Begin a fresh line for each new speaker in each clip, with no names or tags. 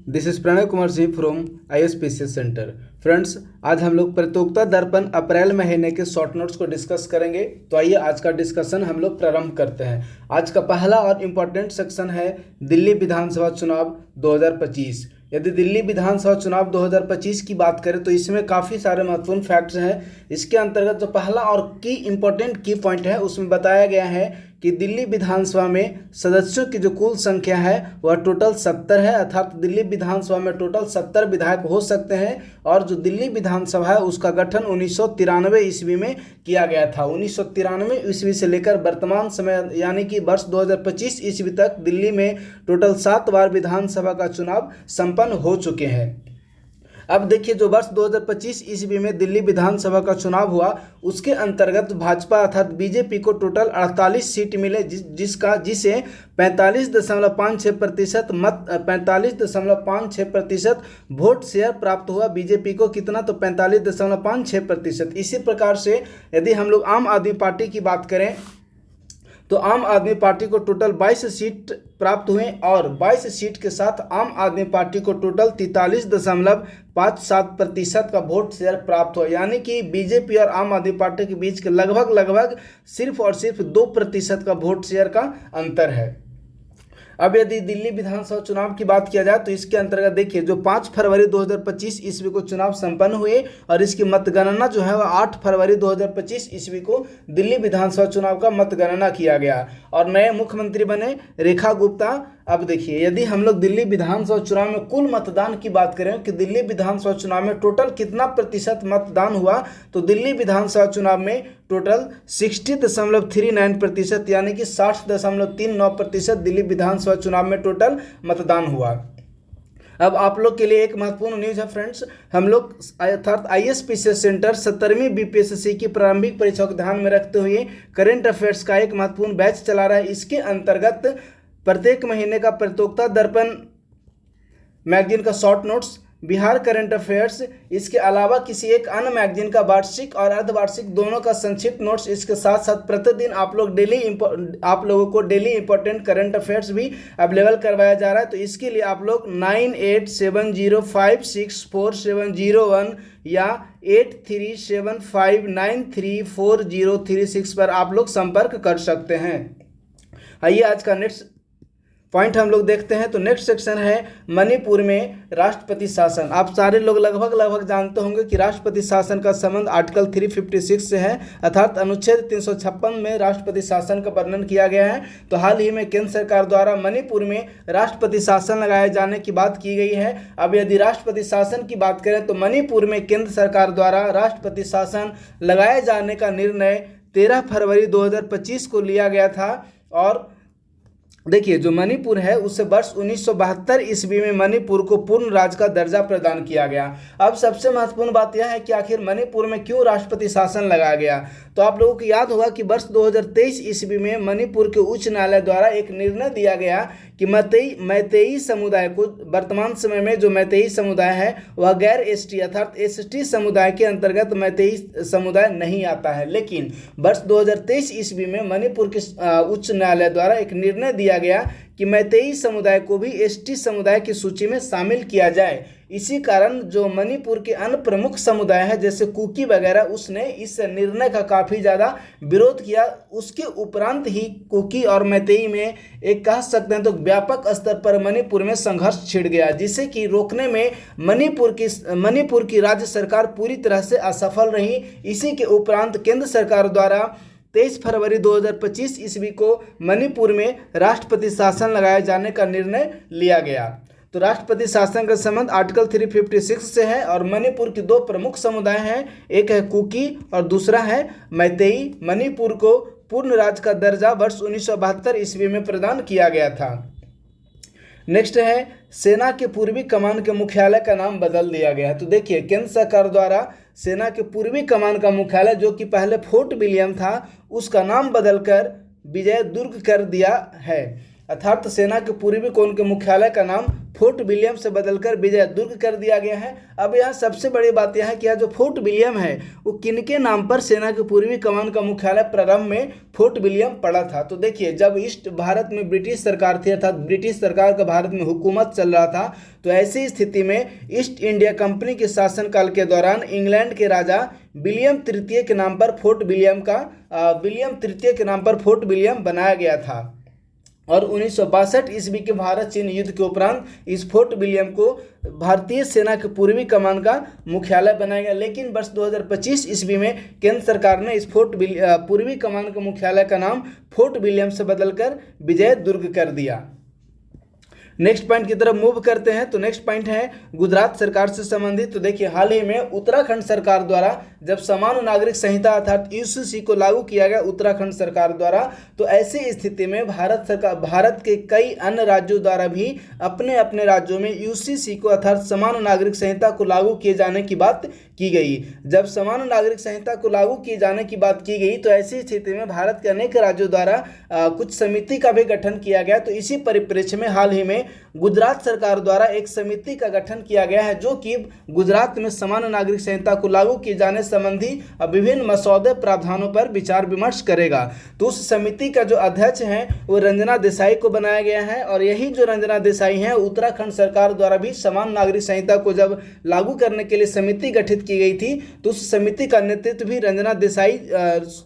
This is Pranay Kumar Singh from ISPCS centre. Friends, आज हम लोग प्रतियोगिता दर्पण अप्रैल महीने के शॉर्ट नोट्स को डिस्कस करेंगे। तो आइए आज का डिस्कशन हम लोग प्रारंभ करते हैं। आज का पहला और इम्पोर्टेंट सेक्शन है दिल्ली विधानसभा चुनाव 2025। यदि दिल्ली विधानसभा चुनाव 2025 की बात करें तो इसमें काफ़ी सारे महत्वपूर्ण फैक्ट्स हैं। इसके अंतर्गत जो पहला और इम्पोर्टेंट की पॉइंट है उसमें बताया गया है कि दिल्ली विधानसभा में सदस्यों की जो कुल संख्या है वह टोटल 70 है, अर्थात दिल्ली विधानसभा में टोटल 70 विधायक हो सकते हैं। और जो दिल्ली विधानसभा है उसका गठन 1993 ईस्वी में किया गया था। 1993 ईस्वी से लेकर वर्तमान समय यानी कि वर्ष 2025 ईस्वी तक दिल्ली में टोटल 7 बार विधानसभा का चुनाव संपन्न हो चुके हैं। अब देखिए, जो वर्ष 2025 ईस्वी में दिल्ली विधानसभा का चुनाव हुआ उसके अंतर्गत भाजपा अर्थात बीजेपी को टोटल 48 सीट मिले, जिसे 45.56% मत 45.56% वोट शेयर प्राप्त हुआ। बीजेपी को कितना, तो 45.56%। इसी प्रकार से यदि हम लोग आम आदमी पार्टी की बात करें तो आम आदमी पार्टी को टोटल 22 सीट प्राप्त हुए और 22 सीट के साथ आम आदमी पार्टी को टोटल 43.57% का वोट शेयर प्राप्त हुआ। यानी कि बीजेपी और आम आदमी पार्टी के बीच के लगभग सिर्फ और सिर्फ 2% का वोट शेयर का अंतर है। अब यदि दिल्ली विधानसभा चुनाव की बात किया जाए तो इसके अंतर्गत देखिए, जो 5 फरवरी 2025 ईस्वी को चुनाव संपन्न हुए और इसकी मतगणना जो है वह 8 फरवरी 2025 ईस्वी को दिल्ली विधानसभा चुनाव का मतगणना किया गया और नए मुख्यमंत्री बने रेखा गुप्ता। अब देखिए, यदि हम लोग दिल्ली विधानसभा चुनाव में कुल मतदान की बात करें कि दिल्ली विधानसभा चुनाव में टोटल कितना प्रतिशत मतदान हुआ, तो दिल्ली विधानसभा चुनाव में टोटल 60.39% यानी कि 60.39% दिल्ली विधानसभा चुनाव में टोटल मतदान हुआ। अब आप लोग के लिए एक महत्वपूर्ण न्यूज़ है फ्रेंड्स, हम लोग अर्थात ISPCS सेंटर 17वीं BPSC की प्रारंभिक परीक्षाओं को ध्यान में रखते हुए करेंट अफेयर्स का एक महत्वपूर्ण बैच चला रहा है। इसके अंतर्गत प्रत्येक महीने का प्रतियोगिता दर्पण मैगजीन का short notes, Bihar current affairs, इसके अलावा किसी एक अन्य मैगजीन का वार्षिक और अर्धवार्षिक दोनों का संक्षिप्त नोट्स, इसके साथ साथ प्रतिदिन आप लोगों को डेली इंपॉर्टेंट करंट अफेयर्स भी अवेलेबल करवाया जा रहा है। तो इसके लिए आप लोग 9870564701 या 8375934036 पर आप लोग संपर्क कर सकते हैं। आइए आज का नेक्स्ट पॉइंट हम लोग देखते हैं। तो नेक्स्ट सेक्शन है मणिपुर में राष्ट्रपति शासन। आप सारे लोग लगभग जानते होंगे कि राष्ट्रपति शासन का संबंध आर्टिकल 356 से है, अर्थात अनुच्छेद 356 में राष्ट्रपति शासन का वर्णन किया गया है। तो हाल ही में केंद्र सरकार द्वारा मणिपुर में राष्ट्रपति शासन लगाए जाने की बात की गई है। अब यदि राष्ट्रपति शासन की बात करें तो मणिपुर में केंद्र सरकार द्वारा राष्ट्रपति शासन लगाए जाने का निर्णय 13 फरवरी 2025 को लिया गया था। और देखिए, जो मणिपुर है उसे वर्ष 1972 ईस्वी में मणिपुर को पूर्ण राज्य का दर्जा प्रदान किया गया। अब सबसे महत्वपूर्ण बात यह है कि आखिर मणिपुर में क्यों राष्ट्रपति शासन लगाया गया। तो आप लोगों को याद होगा कि वर्ष 2023 ईस्वी में मणिपुर के उच्च न्यायालय द्वारा एक निर्णय दिया गया कि मैतेई समुदाय को, वर्तमान समय में जो मैतेई समुदाय है वह गैर ST अर्थात ST समुदाय के अंतर्गत मैतेई समुदाय नहीं आता है। लेकिन वर्ष 2023 ईस्वी में मणिपुर के उच्च न्यायालय द्वारा एक निर्णय दिया गया कि मैतेई समुदाय को भी ST समुदाय की सूची में शामिल किया जाए। इसी कारण जो मणिपुर के अन्य प्रमुख समुदाय हैं जैसे कुकी वगैरह, उसने इस निर्णय का काफ़ी ज़्यादा विरोध किया। उसके उपरांत ही कुकी और मैतेई में एक कह सकते हैं तो व्यापक स्तर पर मणिपुर में संघर्ष छिड़ गया, जिसे कि रोकने में मणिपुर की राज्य सरकार पूरी तरह से असफल रही। इसी के उपरांत केंद्र सरकार द्वारा 23 फरवरी 2025 ईस्वी को मणिपुर में राष्ट्रपति शासन लगाए जाने का निर्णय लिया गया। तो राष्ट्रपति शासन का संबंध आर्टिकल 356 से है और मणिपुर के 2 प्रमुख समुदाय हैं, एक है कुकी और दूसरा है मैतेई। मणिपुर को पूर्ण राज्य का दर्जा वर्ष 1972 ईस्वी में प्रदान किया गया था। नेक्स्ट है सेना के पूर्वी कमान के मुख्यालय का नाम बदल दिया गया है। तो देखिए, केंद्र सरकार द्वारा सेना के पूर्वी कमान का मुख्यालय जो कि पहले फोर्ट विलियम था उसका नाम बदलकर विजय दुर्ग कर दिया है। अर्थात सेना के पूर्वी कोण के मुख्यालय का नाम फोर्ट विलियम से बदलकर विजय दुर्ग कर दिया गया है। अब यहाँ सबसे बड़ी बात यह है कि यह जो फोर्ट विलियम है वो किनके नाम पर सेना के पूर्वी कमान का मुख्यालय प्रारंभ में फोर्ट विलियम पड़ा था। तो देखिए, जब ईस्ट भारत में ब्रिटिश सरकार थी, अर्थात ब्रिटिश सरकार का भारत में हुकूमत चल रहा था, तो ऐसी स्थिति में ईस्ट इंडिया कंपनी के शासनकाल के दौरान इंग्लैंड के राजा विलियम तृतीय के नाम पर फोर्ट विलियम बनाया गया था। और 1962 ईस्वी के भारत चीन युद्ध के उपरांत इस फोर्ट विलियम को भारतीय सेना के पूर्वी कमान का मुख्यालय बनाया गया। लेकिन वर्ष 2025 ईस्वी में केंद्र सरकार ने इस पूर्वी कमान के मुख्यालय का नाम फोर्ट विलियम से बदलकर विजय दुर्ग कर दिया। नेक्स्ट पॉइंट की तरफ मूव करते हैं। तो नेक्स्ट पॉइंट है गुजरात सरकार से संबंधित। तो देखिए, हाल ही में उत्तराखंड सरकार द्वारा जब समान नागरिक संहिता अर्थात यूसीसी को लागू किया गया उत्तराखंड सरकार द्वारा, तो ऐसी स्थिति में भारत के कई अन्य राज्यों द्वारा भी अपने अपने राज्यों में यूसीसी को अर्थात समान नागरिक संहिता को लागू किए जाने की बात की गई। जब समान नागरिक संहिता को लागू किए जाने की बात की गई, तो ऐसी स्थिति में भारत के अनेक राज्यों द्वारा कुछ समिति का भी गठन किया गया। तो इसी परिप्रेक्ष्य में हाल ही में गुजरात सरकार द्वारा एक समिति का गठन किया गया है, जो कि गुजरात में समान नागरिक संहिता को लागू किए जाने संबंधी विभिन्न मसौदे प्रावधानों पर विचार विमर्श करेगा। तो उस समिति का जो अध्यक्ष हैं वो रंजना देसाई को बनाया गया है। और यही जो रंजना देसाई हैं, उत्तराखंड सरकार द्वारा भी समान नागरिक संहिता को जब लागू करने के लिए समिति गठित की गई थी, तो उस समिति का नेतृत्व भी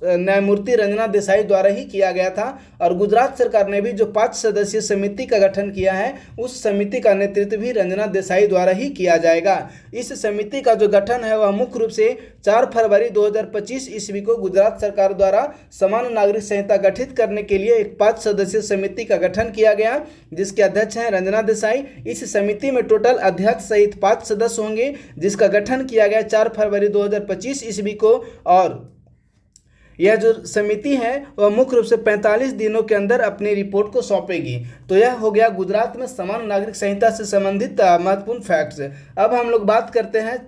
न्यायमूर्ति रंजना देसाई द्वारा ही किया गया था। और गुजरात सरकार ने भी जो 5 सदस्यीय समिति का गठन किया है, उस समिति का नेतृत्व भी रंजना देसाई द्वारा ही किया जाएगा। इस समिति का जो गठन है वह मुख्य रूप से 4 फरवरी 2025 ईस्वी को गुजरात सरकार द्वारा समान नागरिक संहिता गठित करने के लिए एक 5 सदस्यीय समिति का गठन किया गया, जिसके अध्यक्ष हैं रंजना देसाई। इस समिति में टोटल अध्यक्ष सहित 5 सदस्य होंगे, जिसका गठन किया गया 4 फरवरी 2025 ईस्वी को। और यह जो समिति है वह मुख्य रूप से 45 दिनों के अंदर अपनी रिपोर्ट को सौंपेगी। तो यह हो गया गुजरात में समान नागरिक संहिता से संबंधित महत्वपूर्ण फैक्ट्स। अब हम लोग बात करते हैं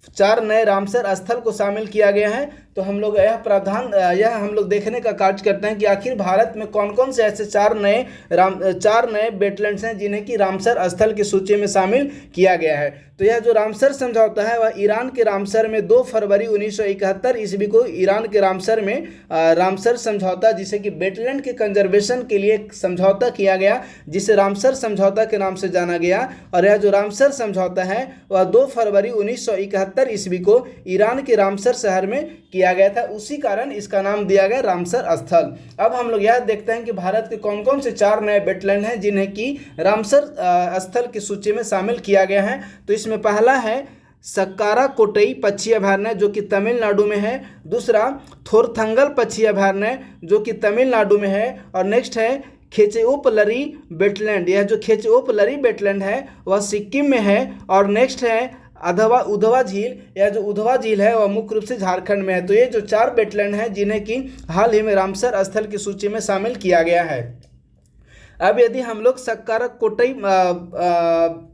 4 नए रामसर स्थल को शामिल किया गया है। तो हम लोग यह हम लोग देखने का कार्य करते हैं कि आखिर भारत में कौन कौन से ऐसे 4 नए वेटलैंड्स हैं जिन्हें कि रामसर स्थल की सूची में शामिल किया गया है। तो यह जो रामसर समझौता है वह ईरान के रामसर में 2 फरवरी 1971 ईस्वी को ईरान के रामसर में रामसर समझौता, जिसे कि वेटलैंड के कंजर्वेशन के लिए एक समझौता किया गया, जिसे रामसर समझौता के नाम से जाना गया। और यह जो रामसर समझौता है वह 2 फरवरी 1971 ईस्वी को ईरान के रामसर शहर में किया गया था। उसी कारण इसका नाम दिया गया रामसर स्थल। अब हम लोग यह देखते हैं कि भारत के कौन कौन से 4 नए वेटलैंड हैं जिन्हें कि रामसर स्थल की सूची में शामिल किया गया है। तो इसमें पहला है सक्कारा कोटई पक्षी अभयारण्य, जो कि तमिलनाडु में है। दूसरा थोरथंगल पक्षी अभयारण्य, जो कि तमिलनाडु में है। और नेक्स्ट है खेचेओपलरी वेटलैंड। यह जो खेचेओपलरी वेटलैंड है वह सिक्किम में है। और नेक्स्ट है उधवा झील। यह जो उधवा झील है वह मुख्य रूप से झारखंड में है। तो ये जो 4 वेटलैंड हैं जिन्हें कि हाल ही में रामसर स्थल की सूची में शामिल किया गया है। अब यदि हम लोग सक्कारा कोटई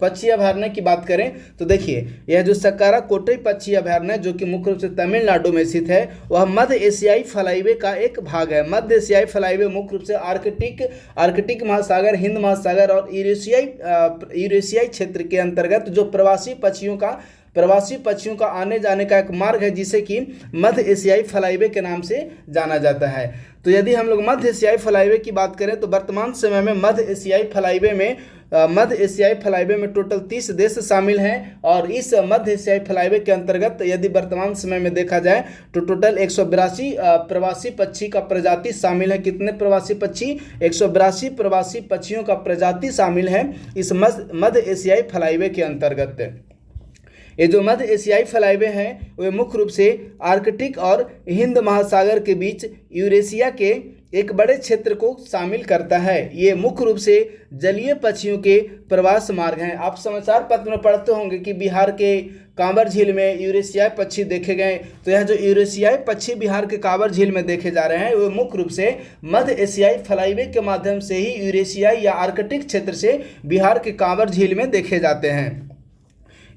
पक्षी अभयारण्य की बात करें, तो देखिए, यह जो सक्कारा कोटई पक्षी अभयारण्य जो कि मुख्य रूप से तमिलनाडु में स्थित है, वह मध्य एशियाई फ्लाईवे का एक भाग है। मध्य एशियाई फ्लाईवे मुख्य रूप से आर्कटिक महासागर, हिंद महासागर और यूरेशियाई क्षेत्र के अंतर्गत जो प्रवासी पक्षियों का आने जाने का एक मार्ग है, जिसे कि मध्य एशियाई फ्लाईवे के नाम से जाना जाता है। तो यदि हम लोग मध्य एशियाई फ्लाईवे की बात करें, तो वर्तमान समय में मध्य एशियाई फ्लाईवे में टोटल 30 देश शामिल हैं। और इस मध्य एशियाई फ्लाईवे के अंतर्गत यदि वर्तमान समय में देखा जाए तो टोटल 182 प्रवासी पक्षी का प्रजाति शामिल है। कितने प्रवासी पक्षी? 182 प्रवासी पक्षियों का प्रजाति शामिल है इस मध्य एशियाई फ्लाईवे के अंतर्गत। ये जो मध्य एशियाई फ्लाईवे है वे मुख्य रूप से आर्कटिक और हिंद महासागर के बीच यूरेशिया के एक बड़े क्षेत्र को शामिल करता है। ये मुख्य रूप से जलीय पक्षियों के प्रवास मार्ग हैं। आप समाचार पत्र में पढ़ते होंगे कि बिहार के कांवर झील में यूरेशियाई पक्षी देखे गए। तो यह जो यूरेशियाई पक्षी बिहार के कांवर झील में देखे जा रहे हैं वे मुख्य रूप से मध्य एशियाई फ्लाईवे के माध्यम से ही यूरेशियाई या आर्कटिक क्षेत्र से बिहार के कांवर झील में देखे जाते हैं।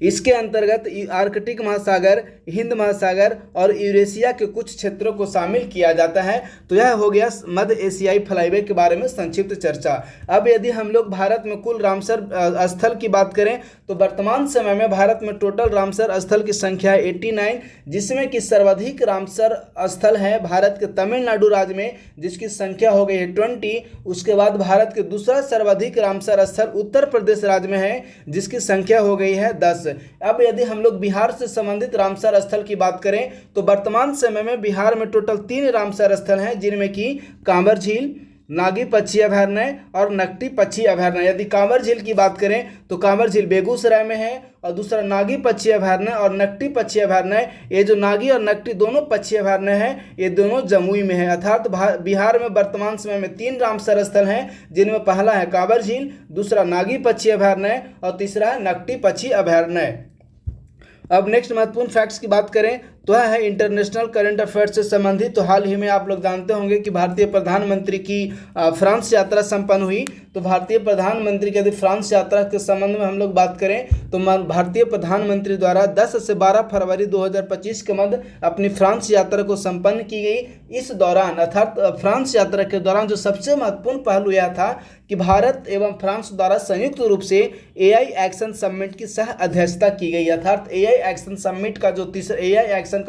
इसके अंतर्गत आर्कटिक महासागर, हिंद महासागर और यूरेशिया के कुछ क्षेत्रों को शामिल किया जाता है। तो यह हो गया मध्य एशियाई फ्लाईवे के बारे में संक्षिप्त चर्चा। अब यदि हम लोग भारत में कुल रामसर स्थल की बात करें तो वर्तमान समय में भारत में टोटल रामसर स्थल की संख्या है 89, जिसमें कि सर्वाधिक रामसर स्थल है भारत के तमिलनाडु राज्य में, जिसकी संख्या हो गई है 20। उसके बाद भारत के दूसरा सर्वाधिक रामसर स्थल उत्तर प्रदेश राज्य में है, जिसकी संख्या हो गई है 10। अब यदि हम लोग बिहार से संबंधित रामसर स्थल की बात करें तो वर्तमान समय में बिहार में टोटल 3 रामसर स्थल हैं, जिनमें कि कांवर झील, नागी पक्षी अभयारण्य और नकटी पक्षी अभयारण्य। यदि कांवर झील की बात करें तो कांवर झील बेगूसराय में है, और दूसरा नागी पक्षी अभयारण्य और नकटी पक्षी अभयारण्य, ये जो नागी और नकटी दोनों पक्षी अभयारण्य हैं ये दोनों जमुई में है। अर्थात बिहार में वर्तमान समय में 3 रामसर स्थल हैं, जिनमें पहला है कांवर झील, दूसरा नागी पक्षी अभयारण्य और तीसरा है नकटी पक्षी अभयारण्य। अब नेक्स्ट महत्वपूर्ण फैक्ट्स की बात करें तो यह है इंटरनेशनल करंट अफेयर्स से संबंधित। तो हाल ही में आप लोग जानते होंगे कि भारतीय प्रधानमंत्री की फ्रांस यात्रा संपन्न हुई। तो भारतीय प्रधानमंत्री की यदि फ्रांस यात्रा के संबंध में हम लोग बात करें तो भारतीय प्रधानमंत्री द्वारा 10 से 12 फरवरी 2025 के मध्य अपनी फ्रांस यात्रा को संपन्न की गई। इस दौरान अर्थात फ्रांस यात्रा के दौरान जो सबसे महत्वपूर्ण पहलू यह था कि भारत एवं फ्रांस द्वारा संयुक्त रूप से एआई एक्शन समिट की सह अध्यक्षता की गई। अर्थात एआई एक्शन समिट का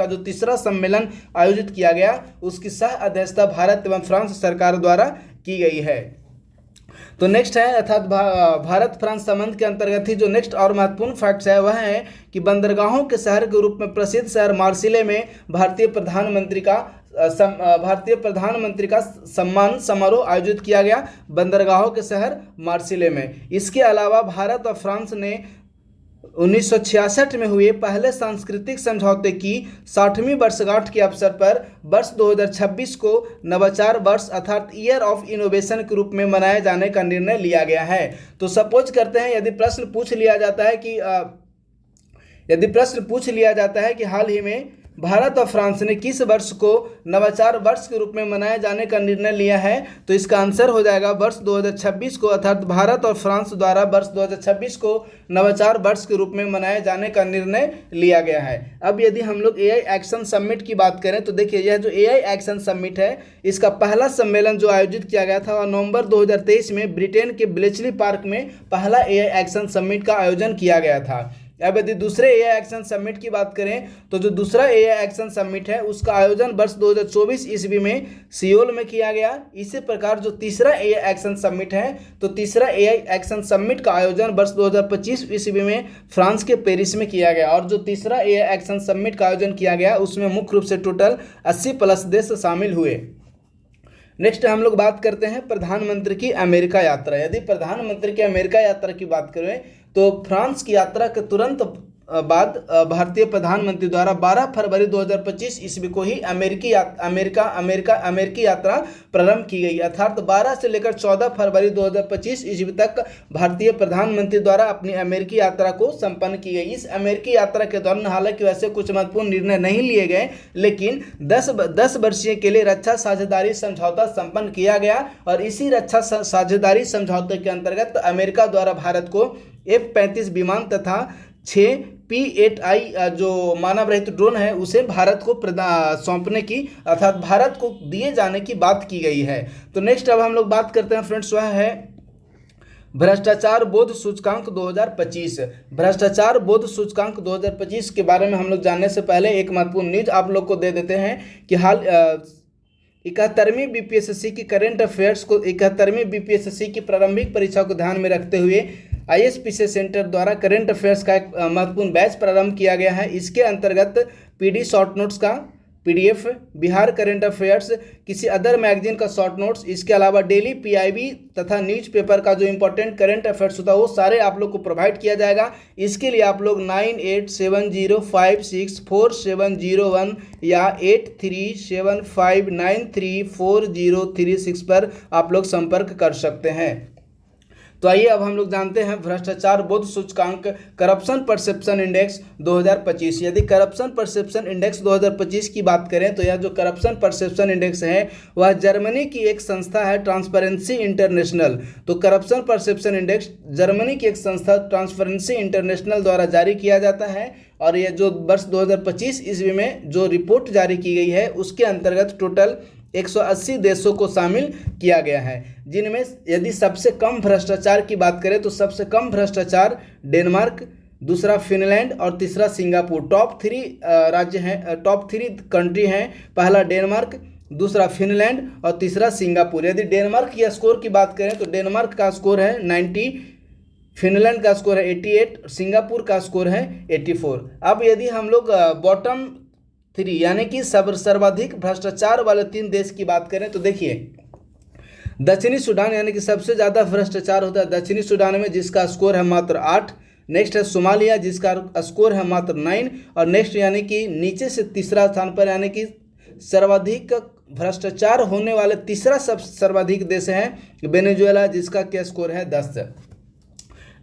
जो तीसरा सम्मेलन आयोजित किया गया, उसकी सह अध्यक्षता भारत एवं फ्रांस सरकार द्वारा की गई है। तो नेक्स्ट है अर्थात भारत फ्रांस संबंध के अंतर्गत ही जो नेक्स्ट और महत्वपूर्ण फैक्ट्स है वह है कि बंदरगाहों के शहर के रूप में प्रसिद्ध शहर मार्सिले में भारतीय प्रधानमंत्री का सम्मान समारोह आयोजित किया गया, बंदरगाहों के शहर मार्सिले में। इसके अलावा भारत और फ्रांस ने 1966 में हुए पहले सांस्कृतिक समझौते की 60वीं वर्षगांठ के अवसर पर वर्ष 2026 को नवाचार वर्ष अर्थात ईयर ऑफ इनोवेशन के रूप में मनाए जाने का निर्णय लिया गया है। तो सपोज करते हैं यदि प्रश्न पूछ लिया जाता है कि हाल ही में भारत और फ्रांस ने किस वर्ष को नवाचार वर्ष के रूप में मनाए जाने का निर्णय लिया है, तो इसका आंसर हो जाएगा वर्ष 2026 को। अर्थात भारत और फ्रांस द्वारा वर्ष 2026 को नवाचार वर्ष के रूप में मनाए जाने का निर्णय लिया गया है। अब यदि हम लोग एआई एक्शन समिट की बात करें तो देखिए यह जो एआई एक्शन समिट है, इसका पहला सम्मेलन जो आयोजित किया गया था वह नवंबर 2023 में ब्रिटेन के ब्लेचली पार्क में पहला एआई एक्शन समिट का आयोजन किया गया था। अब यदि दूसरे एआई एक्शन समिट की बात करें तो जो दूसरा एआई एक्शन समिट है उसका आयोजन वर्ष 2024 ईस्वी में सियोल में किया गया। इसी प्रकार जो तीसरा एआई एक्शन समिट है तो तीसरा एआई एक्शन समिट का आयोजन वर्ष 2025 ईस्वी में फ्रांस के पेरिस में किया गया। और जो तीसरा एआई एक्शन समिट का आयोजन किया गया उसमें मुख्य रूप से टोटल 80+ देश शामिल हुए। नेक्स्ट हम लोग बात करते हैं प्रधानमंत्री की अमेरिका यात्रा। यदि प्रधानमंत्री की अमेरिका यात्रा की बात करें तो फ्रांस की यात्रा के तुरंत बाद भारतीय प्रधानमंत्री द्वारा 12 फरवरी 2025 ईस्वी को ही अमेरिकी यात्रा प्रारंभ की गई। अर्थात 12 से लेकर 14 फरवरी 2025 ईस्वी तक भारतीय प्रधानमंत्री द्वारा अपनी अमेरिकी यात्रा को संपन्न की गई। इस अमेरिकी यात्रा के दौरान हालांकि वैसे कुछ महत्वपूर्ण निर्णय नहीं लिए गए, लेकिन 10 वर्षीय के लिए रक्षा साझेदारी समझौता संपन्न किया गया। और इसी रक्षा साझेदारी समझौते के अंतर्गत अमेरिका द्वारा भारत को F-35 विमान तथा 6 P-8I जो मानव रहित ड्रोन है उसे भारत को सौंपने की अर्थात भारत को दिए जाने की बात की गई है। तो नेक्स्ट अब हम लोग बात करते हैं फ्रेंड्स, वह है भ्रष्टाचार बोध सूचकांक 2025। भ्रष्टाचार बोध सूचकांक 2025 के बारे में हम लोग जानने से पहले एक महत्वपूर्ण न्यूज आप लोग को दे देते हैं कि हाल 71वीं बीपीएससी की करंट अफेयर्स को 71वीं बीपीएससी की प्रारंभिक परीक्षा को ध्यान में रखते हुए ISPC सेंटर द्वारा करंट अफेयर्स का एक महत्वपूर्ण बैच प्रारंभ किया गया है। इसके अंतर्गत PD शॉर्ट नोट्स का PDF, बिहार करंट अफेयर्स, किसी अदर मैगजीन का शॉर्ट नोट्स, इसके अलावा डेली PIB तथा न्यूज़पेपर का जो इंपॉर्टेंट करंट अफेयर्स होता है वो सारे आप लोग को प्रोवाइड किया जाएगा। इसके लिए आप लोग 9870564701 या 8375934036 पर आप लोग संपर्क कर सकते हैं। तो आइए अब हम लोग जानते हैं भ्रष्टाचार बोध सूचकांक करप्शन परसेप्शन इंडेक्स 2025। यदि करप्शन परसेप्शन इंडेक्स 2025 की बात करें तो यह जो करप्शन परसेप्शन इंडेक्स है वह जर्मनी की एक संस्था है ट्रांसपेरेंसी इंटरनेशनल। तो करप्शन परसेप्शन इंडेक्स जर्मनी की एक संस्था ट्रांसपेरेंसी इंटरनेशनल द्वारा जारी किया जाता है और यह जो वर्ष 2025 ईस्वी में जो रिपोर्ट जारी की गई है उसके अंतर्गत टोटल 180 देशों को शामिल किया गया है, जिनमें यदि सबसे कम भ्रष्टाचार की बात करें तो सबसे कम भ्रष्टाचार डेनमार्क, दूसरा फिनलैंड और तीसरा सिंगापुर। टॉप 3 राज्य हैं, टॉप 3 कंट्री हैं। पहला डेनमार्क, दूसरा फिनलैंड और तीसरा सिंगापुर। यदि डेनमार्क की स्कोर की बात करें तो डेनमार्क का स्कोर है 90, फिनलैंड का स्कोर है 88, सिंगापुर का स्कोर है 84। अब यदि हम लोग बॉटम 3 यानी कि सर्वाधिक भ्रष्टाचार वाले 3 देश की बात करें तो देखिए दक्षिणी सूडान यानी कि सबसे ज़्यादा भ्रष्टाचार होता है दक्षिणी सूडान में, जिसका स्कोर है मात्र 8। नेक्स्ट है सोमालिया जिसका स्कोर है मात्र 9। और नेक्स्ट यानी कि नीचे से तीसरा स्थान पर यानी कि सर्वाधिक भ्रष्टाचार होने वाले तीसरा सर्वाधिक देश है वेनेजुएला, जिसका क्या स्कोर है 10।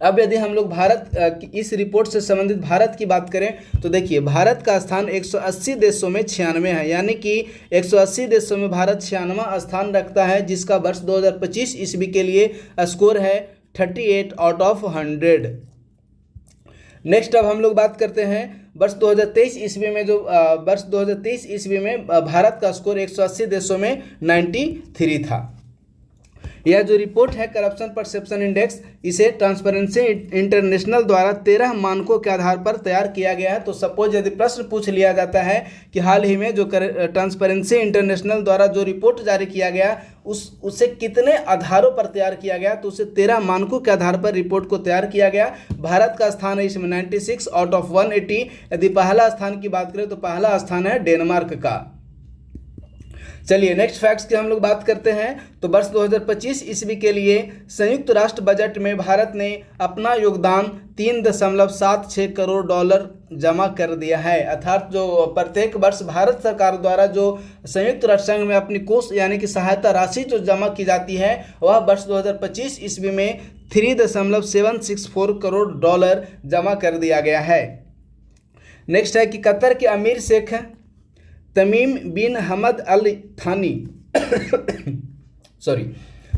अब यदि हम लोग भारत इस रिपोर्ट से संबंधित भारत की बात करें तो देखिए भारत का स्थान 180 देशों में 96 है, यानी कि 180 देशों में भारत 96वां स्थान रखता है, जिसका वर्ष 2025 ईस्वी के लिए स्कोर है 38 आउट ऑफ 100। नेक्स्ट अब हम लोग बात करते हैं वर्ष 2023 ईस्वी में, जो वर्ष 2023 ईस्वी में भारत का स्कोर 180 देशों में 93 था। यह जो रिपोर्ट है करप्शन परसेप्शन इंडेक्स, इसे ट्रांसपेरेंसी इंटरनेशनल द्वारा 13 मानकों के आधार पर तैयार किया गया है। तो सपोज यदि प्रश्न पूछ लिया जाता है कि हाल ही में जो ट्रांसपेरेंसी इंटरनेशनल द्वारा जो रिपोर्ट जारी किया गया उसे कितने आधारों पर तैयार किया गया, तो उसे 13 मानकों के आधार पर रिपोर्ट को तैयार किया गया। भारत का स्थान है इसमें 96 आउट ऑफ 180। यदि पहला स्थान की बात करें तो पहला स्थान है डेनमार्क का। चलिए नेक्स्ट फैक्ट्स की हम लोग बात करते हैं। तो वर्ष 2025 ईस्वी के लिए संयुक्त राष्ट्र बजट में भारत ने अपना योगदान 3.76 करोड़ डॉलर जमा कर दिया है। अर्थात जो प्रत्येक वर्ष भारत सरकार द्वारा जो संयुक्त राष्ट्र संघ में अपनी कोष यानी कि सहायता राशि जो जमा की जाती है वह वर्ष 2025 ईस्वी में 3.764 करोड़ डॉलर जमा कर दिया गया है। नेक्स्ट है कि कतर के अमीर शेख तमीम बिन हमद अल थानी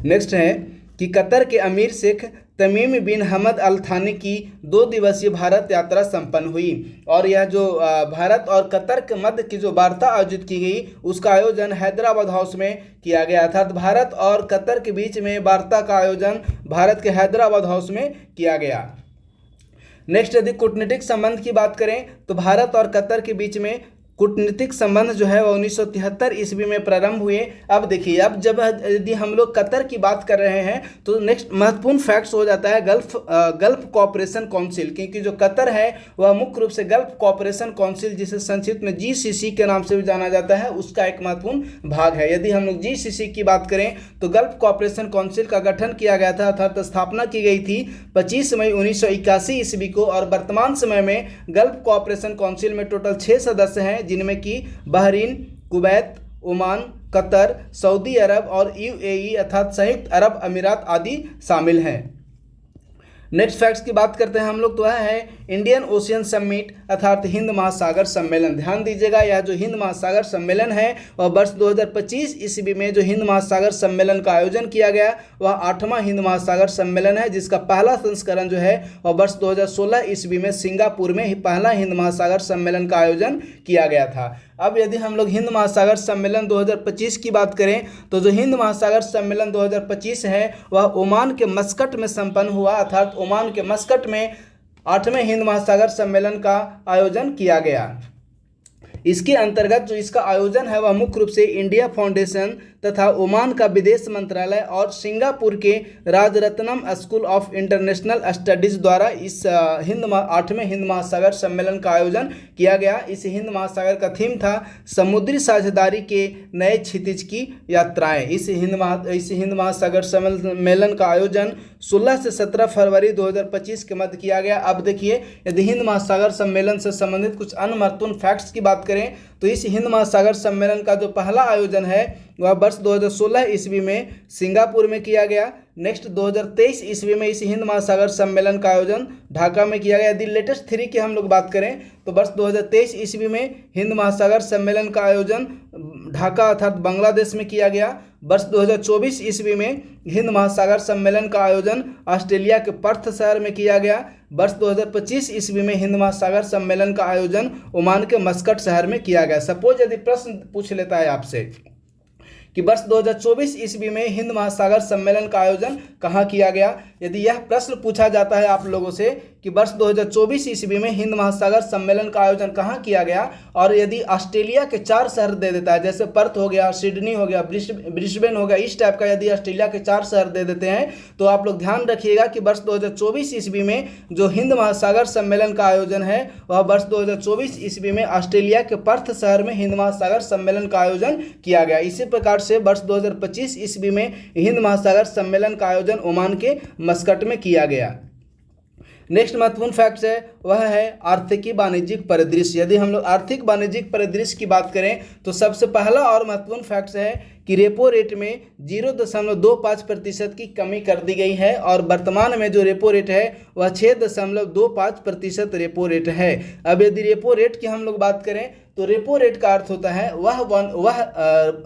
नेक्स्ट है कि कतर के अमीर शेख तमीम बिन हमद अल थानी की 2 दिवसीय भारत यात्रा संपन्न हुई और यह जो भारत और कतर के मध्य की जो वार्ता आयोजित की गई उसका आयोजन हैदराबाद हाउस में किया गया। अर्थात भारत और कतर के बीच में वार्ता का आयोजन भारत के हैदराबाद हाउस में किया गया। नेक्स्ट यदि कूटनीतिक संबंध की बात करें तो भारत और कतर के बीच में कूटनीतिक संबंध जो है वह 1973 ईस्वी में प्रारंभ हुए। अब देखिए अब जब यदि हम लोग कतर की बात कर रहे हैं तो नेक्स्ट महत्वपूर्ण फैक्ट्स हो जाता है गल्फ कोऑपरेशन काउंसिल, क्योंकि जो कतर है वह मुख्य रूप से गल्फ कोऑपरेशन काउंसिल जिसे संक्षिप्त में GCC के नाम से भी जाना जाता है उसका एक महत्वपूर्ण भाग है। यदि हम लोग GCC की बात करें तो गल्फ कोऑपरेशन काउंसिल का गठन किया गया था अर्थात स्थापना की गई थी 25 मई 1981 ईस्वी को और वर्तमान समय में गल्फ कोऑपरेशन काउंसिल में टोटल 6 सदस्य हैं, जिनमें कि Bahrain, Kuwait, Oman, Qatar, Saudi Arab और UAE अर्थात संयुक्त अरब अमीरात आदि शामिल हैं। नेक्स्ट फैक्ट्स की बात करते हैं हम लोग, तो है इंडियन ओशियन समिट अर्थात हिंद महासागर सम्मेलन। ध्यान दीजिएगा यह जो हिंद महासागर सम्मेलन है वह वर्ष 2025 ईस्वी में जो हिंद महासागर सम्मेलन का आयोजन किया गया वह 8वां हिंद महासागर सम्मेलन है, जिसका पहला संस्करण जो है वह वर्ष 2016 ईस्वी में सिंगापुर में पहला हिंद महासागर सम्मेलन का आयोजन किया गया था। अब यदि हम लोग हिंद महासागर सम्मेलन 2025 की बात करें तो जो हिंद महासागर सम्मेलन 2025 है वह ओमान के मस्कट में संपन्न हुआ। अर्थात ओमान के मस्कट में 8वें हिंद महासागर सम्मेलन का आयोजन किया गया। इसके अंतर्गत जो इसका आयोजन है वह मुख्य रूप से इंडिया फाउंडेशन तथा ओमान का विदेश मंत्रालय और सिंगापुर के Rajaratnam school of international studies द्वारा इस 8वें हिंद महासागर सम्मेलन का आयोजन किया गया। इस हिंद महासागर का थीम था समुद्री साझेदारी के नए क्षितिज की यात्राएं। इस हिंद महासागर सम्मेलन का आयोजन 16 से 17 फरवरी 2025 के मध्य किया गया। अब देखिए यदि हिंद महासागर सम्मेलन से संबंधित कुछ अन्य महत्वपूर्ण फैक्ट्स की बात करें तो इस हिंद महासागर सम्मेलन का जो पहला आयोजन है वह वर्ष 2016 ईस्वी में सिंगापुर में किया गया। नेक्स्ट 2023 ईस्वी में इस हिंद महासागर सम्मेलन का आयोजन ढाका में किया गया। यदि लेटेस्ट 3 की हम लोग बात करें तो वर्ष 2023 ईस्वी में हिंद महासागर सम्मेलन का आयोजन ढाका अर्थात बांग्लादेश में किया गया। वर्ष 2024 ईस्वी में हिंद महासागर सम्मेलन का आयोजन ऑस्ट्रेलिया के पर्थ शहर में किया गया। वर्ष 2025 ईस्वी में हिंद महासागर सम्मेलन का आयोजन ओमान के मस्कट शहर में किया गया। सपोज यदि प्रश्न पूछ लेता है आपसे कि वर्ष 2024 ईस्वी में हिंद महासागर सम्मेलन का आयोजन कहाँ किया गया, यदि यह प्रश्न पूछा जाता है आप लोगों से कि वर्ष 2024 ईस्वी में हिंद महासागर सम्मेलन का आयोजन कहाँ किया गया, और यदि ऑस्ट्रेलिया के 4 शहर दे देता है, जैसे पर्थ हो गया, सिडनी हो गया, ब्रिस्बेन हो गया, इस टाइप का यदि ऑस्ट्रेलिया के 4 शहर दे देते हैं तो आप लोग ध्यान रखिएगा कि वर्ष 2024 ईस्वी में जो हिंद महासागर सम्मेलन का आयोजन है वह वर्ष 2024 ईस्वी में ऑस्ट्रेलिया के पर्थ शहर में हिंद महासागर सम्मेलन का आयोजन किया गया। इसी प्रकार से वर्ष 2025 ईस्वी में हिंद महासागर सम्मेलन का आयोजन ओमान के मस्कट में किया गया। नेक्स्ट महत्वपूर्ण फैक्ट्स है वह है आर्थिक वाणिज्यिक परिदृश्य। यदि हम लोग आर्थिक वाणिज्यिक परिदृश्य की बात करें तो सबसे पहला और महत्वपूर्ण फैक्ट्स है कि रेपो रेट में 0.25% की कमी कर दी गई है और वर्तमान में जो रेपो रेट है वह 6.25% रेपो रेट है। अब यदि रेपो रेट की हम लोग बात करें तो रेपो रेट का अर्थ होता है वह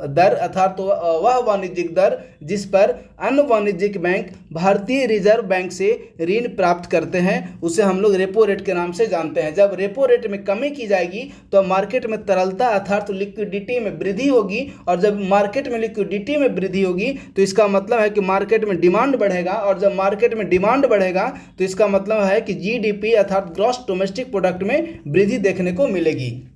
दर अर्थात वह वाणिज्यिक दर जिस पर अन्य वाणिज्यिक बैंक भारतीय रिजर्व बैंक से ऋण प्राप्त करते हैं उसे हम लोग रेपो रेट के नाम से जानते हैं। जब रेपो रेट में कमी की जाएगी तो मार्केट में तरलता अर्थात लिक्विडिटी में वृद्धि होगी, और जब मार्केट में लिक्विडिटी में वृद्धि होगी तो इसका मतलब है कि मार्केट में डिमांड बढ़ेगा, और जब मार्केट में डिमांड बढ़ेगा तो इसका मतलब है कि जीडीपी अर्थात ग्रॉस डोमेस्टिक प्रोडक्ट में वृद्धि देखने को मिलेगी।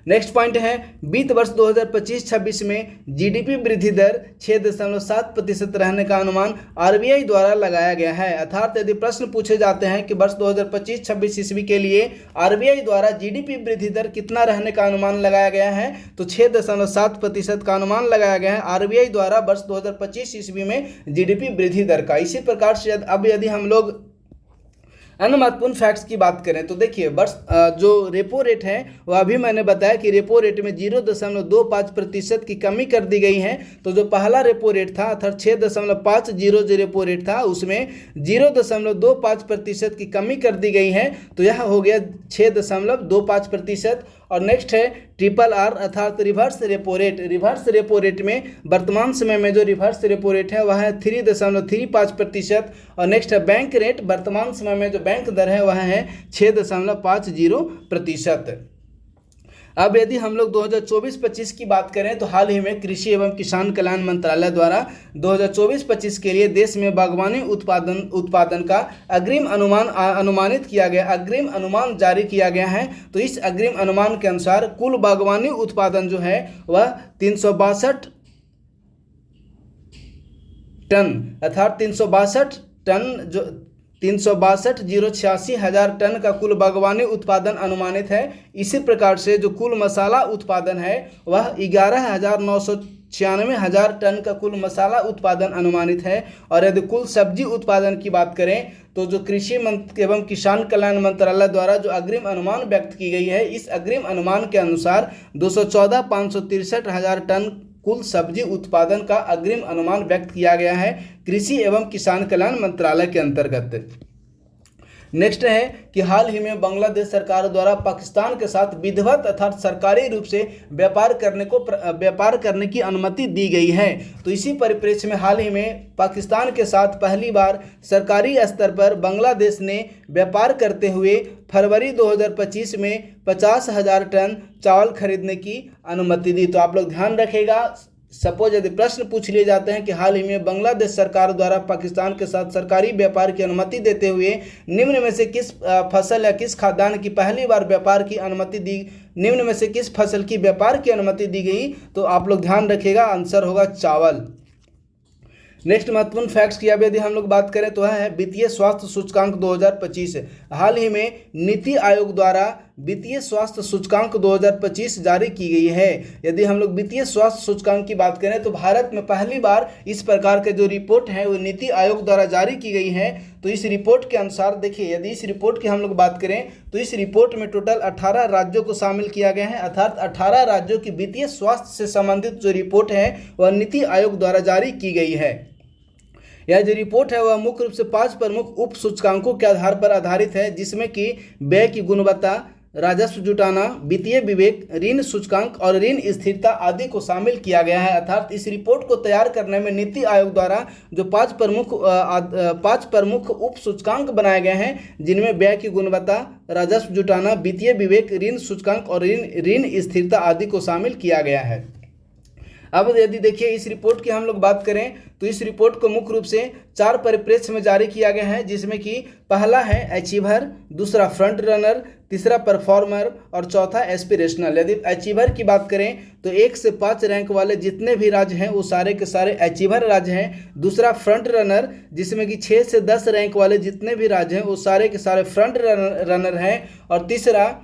नेक्स्ट पॉइंट है वित्त वर्ष 2025-26 में जीडीपी वृद्धि दर 6.7% रहने का अनुमान आरबीआई द्वारा लगाया गया है। अर्थात यदि प्रश्न पूछे जाते हैं कि वर्ष 2025-26 ईस्वी के लिए आरबीआई द्वारा जीडीपी वृद्धि दर कितना रहने का अनुमान लगाया गया है तो 6.7% का अनुमान लगाया गया है आरबीआई द्वारा वर्ष 2025 ईस्वी में जीडीपी वृद्धि दर का। इसी प्रकार से अब यदि हम लोग अन्य महत्वपूर्ण फैक्ट्स की बात करें तो देखिए वर्ष जो रेपो रेट है वह अभी मैंने बताया कि रेपो रेट में 0.25% की कमी कर दी गई है। तो जो पहला रेपो रेट था अर्थात 6.50 जो रेपो रेट था उसमें 0.25% की कमी कर दी गई है, तो यह हो गया 6.25%। और नेक्स्ट है ट्रिपल आर अर्थात reverse repo rate. Reverse repo rate में वर्तमान समय में जो रिवर्स रेपो रेट है वह है 3.35%। और नेक्स्ट है बैंक रेट, वर्तमान समय में जो बैंक दर है वह है 6.50%। अब यदि हम लोग 2024-25 की बात करें तो हाल ही में कृषि एवं किसान कल्याण मंत्रालय द्वारा 2024-25 के लिए देश में बागवानी उत्पादन का अग्रिम अनुमानित किया गया, अग्रिम अनुमान जारी किया गया है। तो इस अग्रिम अनुमान के अनुसार कुल बागवानी उत्पादन जो है वह 362 टन अर्थात 362 टन जो 362,086 हजार टन का कुल बागवानी उत्पादन अनुमानित है। इसी प्रकार से जो कुल मसाला उत्पादन है वह 11,996 हजार टन का कुल मसाला उत्पादन अनुमानित है। और यदि कुल सब्जी उत्पादन की बात करें तो जो कृषि एवं किसान कल्याण मंत्रालय द्वारा जो अग्रिम अनुमान व्यक्त की गई है इस अग्रिम अनुमान के अनुसार 214,563 हजार टन कुल सब्जी उत्पादन का अग्रिम अनुमान व्यक्त किया गया है कृषि एवं किसान कल्याण मंत्रालय के अंतर्गत। नेक्स्ट है कि हाल ही में बांग्लादेश सरकार द्वारा पाकिस्तान के साथ विधिवत अर्थात सरकारी रूप से व्यापार करने की अनुमति दी गई है। तो इसी परिप्रेक्ष्य में हाल ही में पाकिस्तान के साथ पहली बार सरकारी स्तर पर बांग्लादेश ने व्यापार करते हुए फरवरी 2025 में 50,000 टन चावल खरीदने की अनुमति दी। तो आप लोग ध्यान रखिएगा, सपोज यदि प्रश्न पूछ लिए जाते हैं कि हाल ही में बांग्लादेश सरकार द्वारा पाकिस्तान के साथ सरकारी व्यापार की अनुमति देते हुए निम्न में से किस फसल या किस खाद्यान्न की पहली बार व्यापार की अनुमति दी, निम्न में से किस फसल की व्यापार की अनुमति दी गई, तो आप लोग ध्यान रखिएगा आंसर होगा चावल। नेक्स्ट महत्वपूर्ण फैक्ट्स की अब यदि हम लोग बात करें तो वह है वित्तीय स्वास्थ्य सूचकांक 2025। हाल ही में नीति आयोग द्वारा वित्तीय स्वास्थ्य सूचकांक 2025 जारी की गई है। यदि हम लोग वित्तीय स्वास्थ्य सूचकांक की बात करें तो भारत में पहली बार इस प्रकार के जो रिपोर्ट है वो नीति आयोग द्वारा जारी की गई है। तो इस रिपोर्ट के अनुसार देखिए, यदि इस रिपोर्ट की हम लोग बात करें तो इस रिपोर्ट में टोटल 18 राज्यों को शामिल किया गया है, अर्थात 18 राज्यों की वित्तीय स्वास्थ्य से संबंधित जो रिपोर्ट है वह नीति आयोग द्वारा जारी की गई है। यह जो रिपोर्ट है वह मुख्य रूप से 5 प्रमुख उप सूचकांकों के आधार पर आधारित है, जिसमें कि व्यय की गुणवत्ता, राजस्व जुटाना, वित्तीय विवेक, ऋण सूचकांक और ऋण स्थिरता आदि को शामिल किया गया है। अर्थात इस रिपोर्ट को तैयार करने में नीति आयोग द्वारा जो 5 प्रमुख उप सूचकांक बनाए गए हैं, जिनमें व्यय की गुणवत्ता, राजस्व जुटाना, वित्तीय विवेक, ऋण सूचकांक और ऋण स्थिरता आदि को शामिल किया गया है। अब यदि देखिए इस रिपोर्ट की हम लोग बात करें तो इस रिपोर्ट को मुख्य रूप से 4 परिप्रेक्ष्य में जारी किया गया है, जिसमें कि पहला है अचीवर, दूसरा फ्रंट रनर, तीसरा परफॉर्मर और चौथा एस्पिरेशनल। यदि अचीवर की बात करें तो 1 से 5 रैंक वाले जितने भी राज्य हैं वो सारे के सारे अचीवर राज्य हैं। दूसरा फ्रंट रनर, जिसमें कि 6 से 10 रैंक वाले जितने भी राज्य हैं वो सारे के सारे फ्रंट रनर हैं। और तीसरा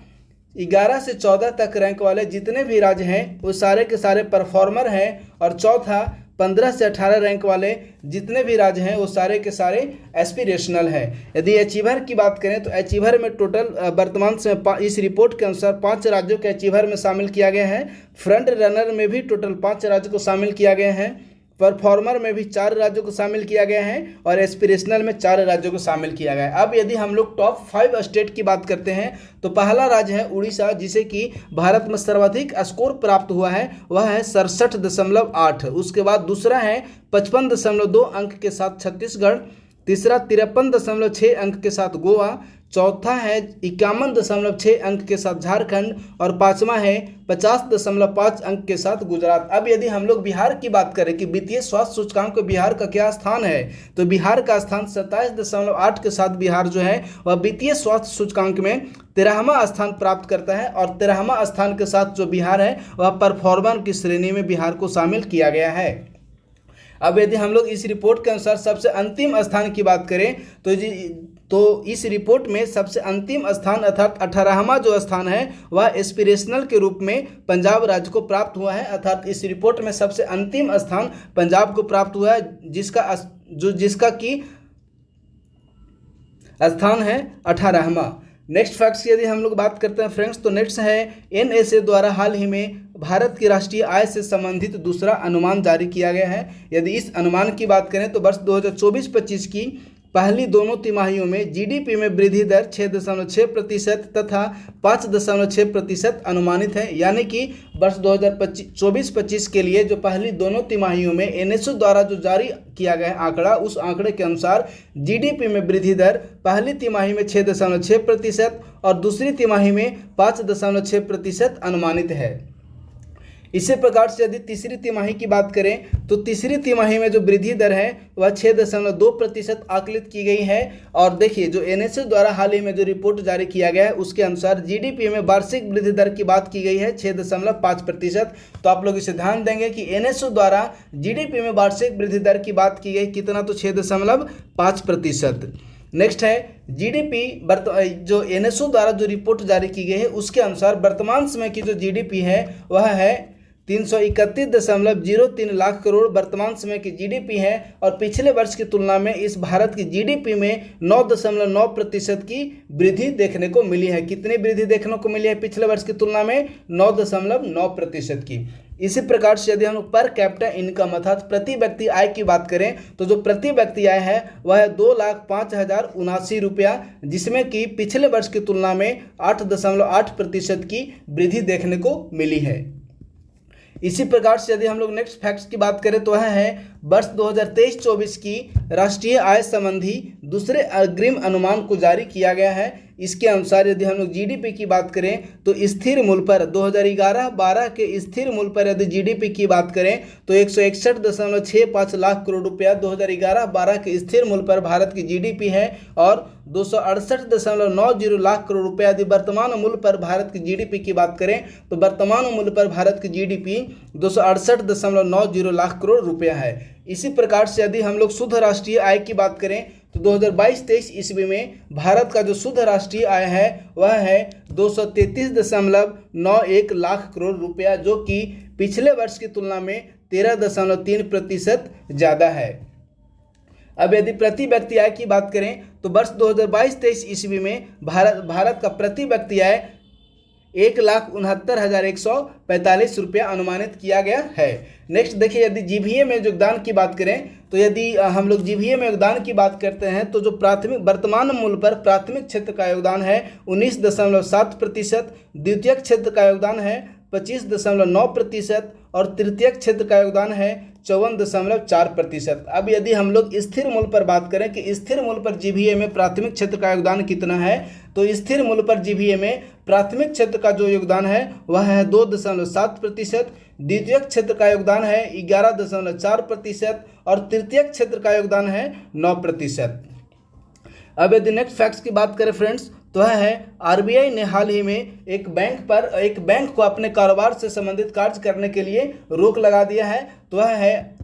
11 से 14 तक रैंक वाले जितने भी राज्य हैं वो सारे के सारे परफॉर्मर हैं। और चौथा 15 से 18 रैंक वाले जितने भी राज्य हैं वो सारे के सारे एस्पिरेशनल हैं। यदि अचीवर की बात करें तो अचीवर में टोटल वर्तमान समय इस रिपोर्ट के अनुसार 5 राज्यों के अचीवर में शामिल किया गया है। फ्रंट रनर में भी टोटल 5 राज्यों को शामिल किया गया है। परफॉर्मर में भी 4 राज्यों को शामिल किया गया है और एस्पिरेशनल में 4 राज्यों को शामिल किया गया है। अब यदि हम लोग टॉप 5 स्टेट की बात करते हैं तो पहला राज्य है उड़ीसा, जिसे कि भारत में सर्वाधिक स्कोर प्राप्त हुआ है, वह है 67.8। उसके बाद दूसरा है 55.2 अंक के साथ छत्तीसगढ़, तीसरा 53.6 अंक के साथ गोवा, चौथा है 51.6 अंक के साथ झारखंड और पांचवा है 50.5 अंक के साथ गुजरात। अब यदि हम लोग बिहार की बात करें कि वित्तीय स्वास्थ्य सूचकांक में बिहार का क्या स्थान है, तो बिहार का स्थान 27.8 के साथ बिहार जो है वह वित्तीय स्वास्थ्य सूचकांक में 13वां स्थान प्राप्त करता है। और 13वां स्थान के साथ जो बिहार है वह परफॉर्मर की श्रेणी में बिहार को शामिल किया गया है। अब यदि हम लोग इस रिपोर्ट के अनुसार सबसे अंतिम स्थान की बात करें तो इस रिपोर्ट में सबसे अंतिम स्थान अर्थात 18वां जो स्थान है वह एस्पिरेशनल के रूप में पंजाब राज्य को प्राप्त हुआ है। अर्थात इस रिपोर्ट में सबसे अंतिम स्थान पंजाब को प्राप्त हुआ है, जिसका की स्थान है 18वां। नेक्स्ट फैक्ट्स की यदि हम लोग बात करते हैं फ्रेंड्स, तो नेक्स्ट है एनएसए द्वारा हाल ही में भारत की राष्ट्रीय आय से संबंधित दूसरा अनुमान जारी किया गया है। यदि इस अनुमान की बात करें तो वर्ष 2024-25 की पहली दोनों तिमाहियों में जीडीपी में वृद्धि दर 6.6% तथा 5.6% अनुमानित है। यानी कि वर्ष 2024-25 के लिए जो पहली दोनों तिमाहियों में एनएसओ द्वारा जो जारी किया गया आंकड़ा, उस आंकड़े के अनुसार जीडीपी में वृद्धि दर पहली तिमाही में 6.6% और दूसरी तिमाही में 5.6% अनुमानित है। इसी प्रकार से यदि तीसरी तिमाही की बात करें तो तीसरी तिमाही में जो वृद्धि दर है वह 6.2% आकलित की गई है। और देखिए जो एनएसए द्वारा हाल ही में जो रिपोर्ट जारी किया गया है उसके अनुसार जीडीपी में वार्षिक वृद्धि दर की बात की गई है 6.5%। तो आप लोग इसे ध्यान देंगे कि एनएसए द्वारा जीडीपी में वार्षिक वृद्धि दर की बात की गई कितना, तो 6.5%। नेक्स्ट है जीडीपी जो एनएसओ द्वारा जो रिपोर्ट जारी की गई है उसके अनुसार वर्तमान समय की जो जीडीपी है वह है 331.03 लाख करोड़ वर्तमान समय की जीडीपी है। और पिछले वर्ष की तुलना में इस भारत की जीडीपी में 9.9% की वृद्धि देखने को मिली है। कितनी वृद्धि देखने को मिली है पिछले वर्ष की तुलना में? 9.9% की। इसी प्रकार से यदि हम पर कैपिटा इनकम अर्थात प्रति व्यक्ति आय की बात करें तो जो प्रति व्यक्ति आय है वह है 2,05,079 रुपया, जिसमें कि पिछले वर्ष की तुलना में 8.8% की वृद्धि देखने को मिली है। इसी प्रकार से यदि हम लोग नेक्स्ट फैक्ट्स की बात करें तो वह है वर्ष 2023-24 की राष्ट्रीय आय संबंधी दूसरे अग्रिम अनुमान को जारी किया गया है। इसके अनुसार यदि हम लोग जीडीपी की बात करें तो स्थिर मूल्य पर 2011-12 के स्थिर मूल्य पर यदि जीडीपी की बात करें तो 161.65 लाख करोड़ रुपया 2011-12 के स्थिर मूल्य पर भारत की जीडीपी है। और 268.90 लाख करोड़ रुपया यदि वर्तमान मूल्य पर भारत की जीडीपी की बात करें तो वर्तमान मूल्य पर भारत की जीडीपी 268.90 लाख करोड़ रुपया है। इसी प्रकार से यदि हम लोग शुद्ध राष्ट्रीय आय की बात करें तो 2022-23 ईस्वी में भारत का जो शुद्ध राष्ट्रीय आय है वह है 233.91 लाख करोड़ रुपया, जो कि पिछले वर्ष की तुलना में 13.3% ज़्यादा है। अब यदि प्रति व्यक्ति आय की बात करें तो वर्ष 2022-23 ईस्वी में भारत का प्रति व्यक्ति आय 1,69,145 रुपया अनुमानित किया गया है। नेक्स्ट देखिए यदि जीवीए में योगदान की बात करें तो यदि हम लोग जीवीए में योगदान की बात करते हैं तो जो प्राथमिक वर्तमान मूल्य पर प्राथमिक क्षेत्र का योगदान है 19.7%, द्वितीयक क्षेत्र का योगदान है 25.9% और तृतीयक क्षेत्र का योगदान है 54.4%। अब यदि हम लोग स्थिर मूल्य पर बात करें कि स्थिर मूल्य पर जीवीए में प्राथमिक क्षेत्र का योगदान कितना है, तो स्थिर मूल्य पर जीवीए में प्राथमिक क्षेत्र का जो योगदान है वह है 2.7%, द्वितीयक क्षेत्र का योगदान है 11.4% और तृतीयक क्षेत्र का योगदान है 9%। अब यदि नेक्स्ट फैक्ट्स की बात करें फ्रेंड्स, तो वह है आरबीआई ने हाल ही में एक बैंक को अपने कारोबार से संबंधित कार्य करने के लिए रोक लगा दिया है। तो वह है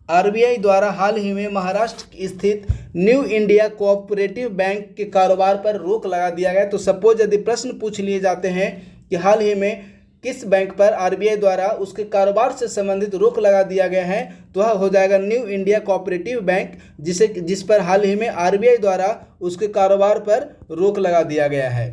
आरबीआई द्वारा हाल ही में महाराष्ट्र स्थित न्यू इंडिया कोऑपरेटिव बैंक के कारोबार पर रोक लगा दिया गया। तो सपोज यदि प्रश्न पूछ लिए जाते हैं कि हाल ही में किस बैंक पर आरबीआई द्वारा उसके कारोबार से संबंधित रोक लगा दिया गया है, तो वह हो जाएगा न्यू इंडिया कोऑपरेटिव बैंक, जिस पर हाल ही में आरबीआई द्वारा उसके कारोबार पर रोक लगा दिया गया है।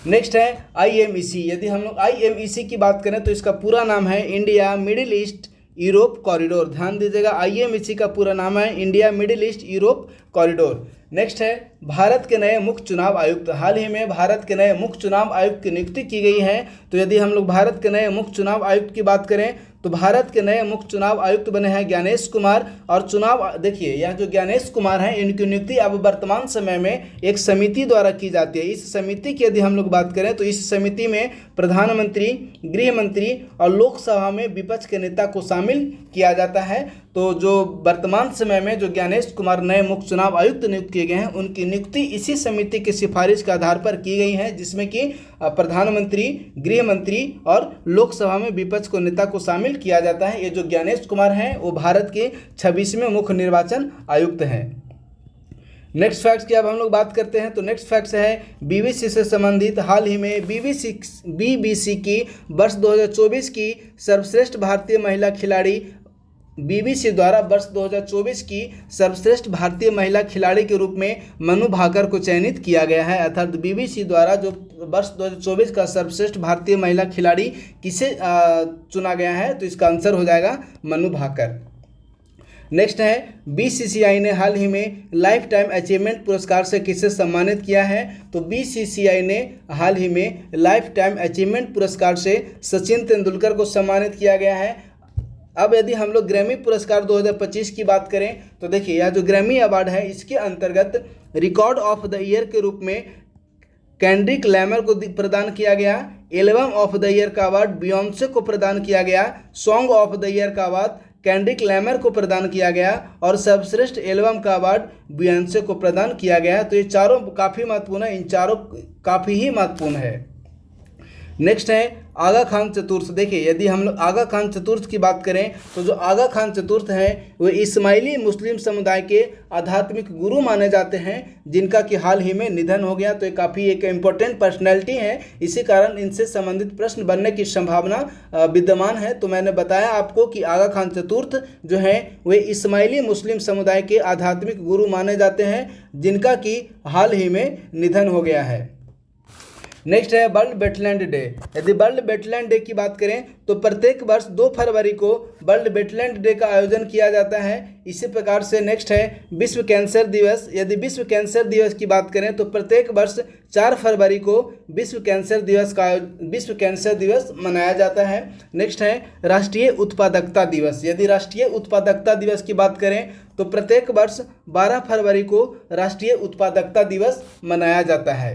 नेक्स्ट है आईएमईसी। यदि हम लोग आईएमईसी की बात करें तो इसका पूरा नाम है India middle east Europe corridor. ध्यान दीजिएगा, आईएमईसी का पूरा नाम है India middle east Europe corridor. Next है भारत के नए मुख्य चुनाव आयुक्त। हाल ही में भारत के नए मुख्य चुनाव आयुक्त की नियुक्ति की गई है। तो यदि हम लोग भारत के नए मुख्य चुनाव आयुक्त की बात करें तो भारत के नए मुख्य चुनाव आयुक्त बने हैं ज्ञानेश कुमार। और चुनाव देखिए, यह जो ज्ञानेश कुमार हैं इनकी नियुक्ति अब वर्तमान समय में एक समिति द्वारा की जाती है। इस समिति की यदि हम लोग बात करें तो इस समिति में प्रधानमंत्री, गृह मंत्री और लोकसभा में विपक्ष के नेता को शामिल किया जाता है। तो जो वर्तमान समय में जो ज्ञानेश कुमार नए मुख्य चुनाव आयुक्त नियुक्त किए गए हैं उनकी नियुक्ति इसी समिति की सिफारिश के आधार पर की गई है, जिसमें कि प्रधानमंत्री, गृह मंत्री और लोकसभा में विपक्ष को नेता को शामिल किया जाता है। ये जो ज्ञानेश कुमार हैं वो भारत के 26वें मुख्य निर्वाचन आयुक्त हैं। नेक्स्ट फैक्ट्स की अब हम लोग बात करते हैं तो नेक्स्ट फैक्ट्स है बीबीसी से संबंधित। हाल ही में बीबीसी की वर्ष 2024 की सर्वश्रेष्ठ भारतीय महिला खिलाड़ी, बीबीसी द्वारा वर्ष 2024 की सर्वश्रेष्ठ भारतीय महिला खिलाड़ी के रूप में मनु भाकर को चयनित किया गया है। अर्थात बीबीसी द्वारा जो वर्ष 2024 का सर्वश्रेष्ठ भारतीय महिला खिलाड़ी किसे चुना गया है, तो इसका आंसर हो जाएगा मनु भाकर। नेक्स्ट है बीसीसीआई ने हाल ही में लाइफ टाइम अचीवमेंट पुरस्कार से किसे सम्मानित किया है, तो बीसीसीआई ने हाल ही में लाइफ टाइम अचीवमेंट पुरस्कार से सचिन तेंदुलकर को सम्मानित किया गया है। अब यदि हम लोग ग्रैमी पुरस्कार 2025 की बात करें तो देखिए, यह जो ग्रैमी अवार्ड है इसके अंतर्गत रिकॉर्ड ऑफ द ईयर के रूप में केंड्रिक लैमर को प्रदान किया गया, एल्बम ऑफ द ईयर का अवार्ड बियॉन्से को प्रदान किया गया, सॉन्ग ऑफ द ईयर का अवार्ड केंड्रिक लैमर को प्रदान किया गया और सर्वश्रेष्ठ एल्बम का अवार्ड बियॉन्से को प्रदान किया गया। तो ये चारों काफ़ी महत्वपूर्ण है, इन चारों काफ़ी ही महत्वपूर्ण है। नेक्स्ट है आगा खान चतुर्थ। देखिए, यदि हम लोग आगा खान चतुर्थ की बात करें तो जो आगा खान चतुर्थ हैं वो इस्माइली मुस्लिम समुदाय के आध्यात्मिक गुरु माने जाते हैं, जिनका कि हाल ही में निधन हो गया। तो ये काफ़ी एक इम्पोर्टेंट पर्सनैलिटी है, इसी कारण इनसे संबंधित प्रश्न बनने की संभावना विद्यमान है। तो मैंने बताया आपको कि आगा खान चतुर्थ जो हैं वे इस्माइली मुस्लिम समुदाय के आध्यात्मिक गुरु माने जाते हैं, जिनका कि हाल ही में निधन हो गया है। नेक्स्ट है वर्ल्ड वेटलैंड डे। यदि वर्ल्ड वेटलैंड डे की बात करें तो प्रत्येक वर्ष 2 फरवरी को वर्ल्ड वेटलैंड डे का आयोजन किया जाता है। इसी प्रकार से नेक्स्ट है विश्व कैंसर दिवस। यदि विश्व कैंसर दिवस की बात करें तो प्रत्येक वर्ष 4 फरवरी को विश्व कैंसर दिवस मनाया जाता है। नेक्स्ट है राष्ट्रीय उत्पादकता दिवस। यदि राष्ट्रीय उत्पादकता दिवस की बात करें तो प्रत्येक वर्ष 12 फरवरी को राष्ट्रीय उत्पादकता दिवस मनाया जाता है।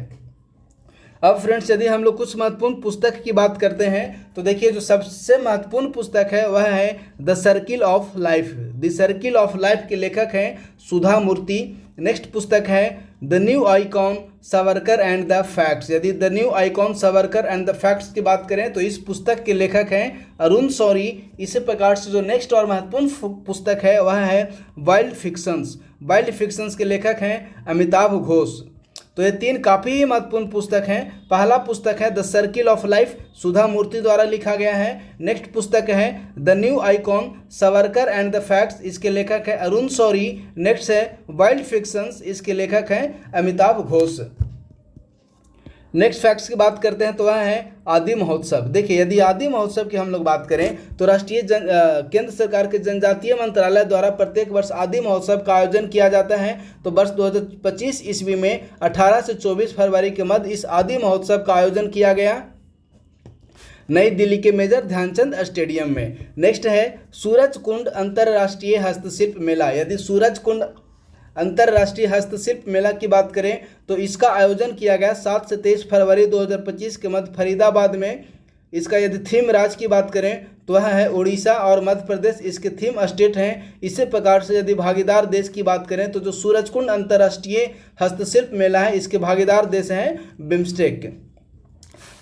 अब फ्रेंड्स, यदि हम लोग कुछ महत्वपूर्ण पुस्तक की बात करते हैं तो देखिए, जो सबसे महत्वपूर्ण पुस्तक है वह है the circle of life. The circle of life के लेखक हैं सुधा मूर्ति। नेक्स्ट पुस्तक है the new icon Savarkar and the facts. यदि the new icon Savarkar and the facts की बात करें तो इस पुस्तक के लेखक हैं अरुण शौरी। इसी प्रकार से जो नेक्स्ट और महत्वपूर्ण पुस्तक है वह है वाइल्ड फिक्शंस। वाइल्ड फिक्शंस के लेखक हैं अमिताभ घोष। तो ये 3 काफ़ी ही महत्वपूर्ण पुस्तक हैं। पहला पुस्तक है द सर्किल ऑफ लाइफ, सुधा मूर्ति द्वारा लिखा गया है। नेक्स्ट पुस्तक है the new icon Savarkar and the facts, इसके लेखक है अरुण शौरी। नेक्स्ट है वाइल्ड फिक्शंस, इसके लेखक हैं अमिताभ घोष। नेक्स्ट फैक्ट्स की बात करते हैं तो वह है आदि महोत्सव। देखिए, यदि आदि महोत्सव की हम लोग बात करें तो केंद्र सरकार के जनजातीय मंत्रालय द्वारा प्रत्येक वर्ष आदि महोत्सव का आयोजन किया जाता है। तो वर्ष 2025 ईस्वी में 18 से 24 फरवरी के मध्य इस आदि महोत्सव का आयोजन किया गया नई दिल्ली के मेजर ध्यानचंद स्टेडियम में। नेक्स्ट है सूरज कुंड अंतर्राष्ट्रीय हस्तशिल्प मेला। यदि सूरज कुंड अंतर्राष्ट्रीय हस्तशिल्प मेला की बात करें तो इसका आयोजन किया गया 7 से 23 फरवरी 2025 के मध्य फरीदाबाद में। इसका यदि थीम राज्य की बात करें तो वह है उड़ीसा और मध्य प्रदेश, इसके थीम स्टेट हैं। इसी प्रकार से यदि भागीदार देश की बात करें तो जो सूरजकुंड अंतर्राष्ट्रीय हस्तशिल्प मेला है इसके भागीदार देश हैं बिम्स्टेक।